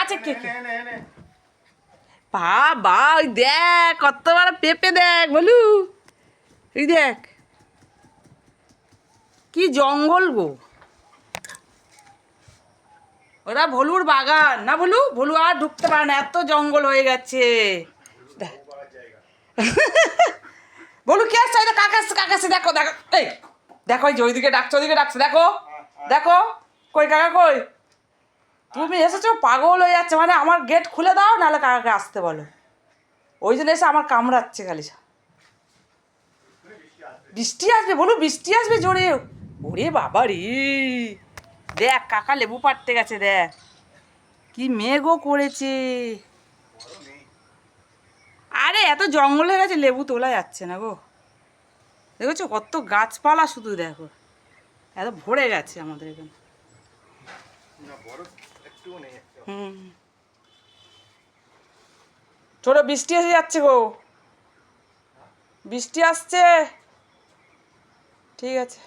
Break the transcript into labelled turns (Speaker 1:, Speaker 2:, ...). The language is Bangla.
Speaker 1: আছে কে কে বাবা ওই দেখ কত বড় পেঁপে দেখ বলু এই দেখ কি জঙ্গল গো ওরা ভলুর বাগান না বলু ভলু আর ঢুকতে পারে না এত জঙ্গল হয়ে গেছে বলু কে আসছে কাকা দেখো দেখো এই দেখো এই যে ওইদিকে ডাকছে দেখো দেখো কই কাকা কই তুমি এসেছো পাগল হয়ে যাচ্ছে মানে আমার গেট খুলে দাও নাহলে কাকাকে আসতে বলো ওই জন্য এসে আমার কামড়াচ্ছে খালি বৃষ্টি আসবে বলু বৃষ্টি আসবে জোরে ওরে বাবা রে দেখ কাকা লেবু পাড়তে গেছে দেখ কি মেঘও করেছে আরে এত জঙ্গল হয়ে গেছে লেবু তোলা যাচ্ছে না গো দেখেছো কত গাছপালা শুধু দেখো এত ভরে গেছে আমাদের এখানে হুম ছোট বৃষ্টি এসে যাচ্ছে গো বৃষ্টি আসছে ঠিক আছে